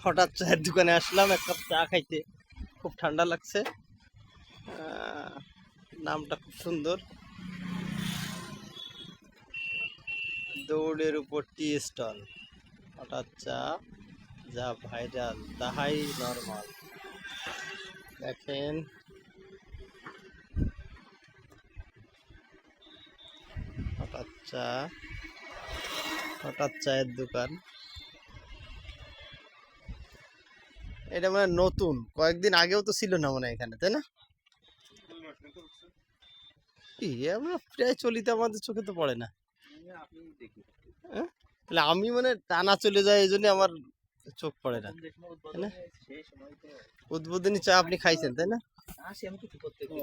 হঠাৎ চায়ের দোকানে আসলাম এক কাপ চা খাইতে, খুব ঠান্ডা লাগছে। নামটা খুব সুন্দর, দৌড়ের উপর টি স্টল। হঠাৎ চা, যা ভাইরাল তাহাই নরমাল। দেখেন হঠাৎ চা, হঠাৎ চায়ের দোকান। এটা মানে নতুন, কয়েকদিন আগেও তো ছিল না মনে হয় এখানে, তাই না? কি আমরা প্রায় চলিতে আমাদের চোখে তো পড়ে না। হ্যাঁ? তাহলে আমি মানে টানা চলে যায়, এই জন্য আমার চোখ পড়ে না, তাই না? উদ্বোধনী চা আপনি খাইছেন, তাই না?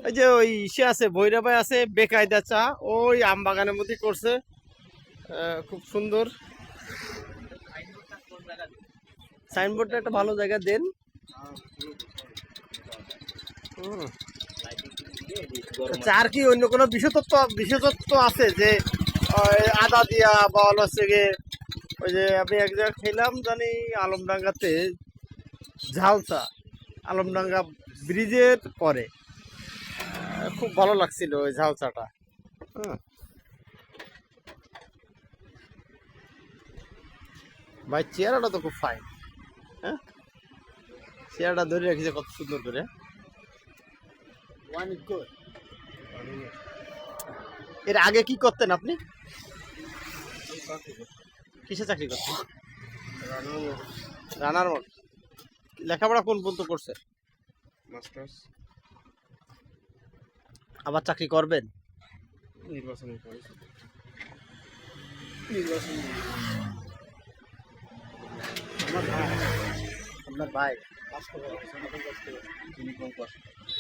ওই যে ওই ইসে আছে, ভৈরবাই আছে বেকায়দা চা, ওই আম বাগানের মধ্যে করছে, খুব সুন্দর। সাইনবোর্ডটা একটা ভালো জায়গা দেন। চার কি অন্য কোনো বিশেষত্ব আছে যে আদা দিয়া বা হচ্ছে গিয়ে, ওই যে আমি এক জায়গায় খেলাম জানি আলমডাঙ্গাতে ঝাল চা, আলমডাঙ্গা ব্রিজের পরে, খুব ভালো লাগছিল ওই ঝাল চাটা। ভাই চেয়ারটা তো খুব ফাইন। হ্যাঁ, চেয়ারটা ধরে রেখেছে কত সুন্দর করে। এর আগে কি করতেন আপনি? কিসে চাকরি করতেন? রানার মোড়। লেখাপড়া কোন পর্যন্ত করছে? মাস্টার্স। আবার চাকরি করবেন? নির্বাচনের পরে আপনার ভাই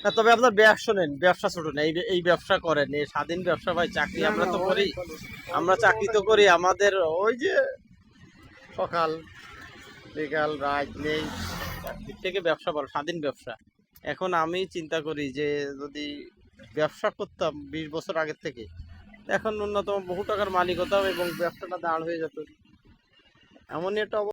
না, তবে আপনার ব্যবসা নেন, ব্যবসা ছোট না, এই ব্যবসা করেন, এই স্বাধীন ব্যবসা। ভাই চাকরি আমরা তো করি, আমরা চাকরি তো করি, আমাদের ওই যে সকাল বিকাল রাত নেই, চাকরির থেকে ব্যবসা ভালো, স্বাধীন ব্যবসা। এখন আমি চিন্তা করি যে যদি ব্যবসা করতাম 20 বছর আগের থেকে, এখন ন্যূনতম বহু টাকার মালিক হতাম এবং ব্যবসাটা দাঁড় হয়ে যেত। এমনই একটা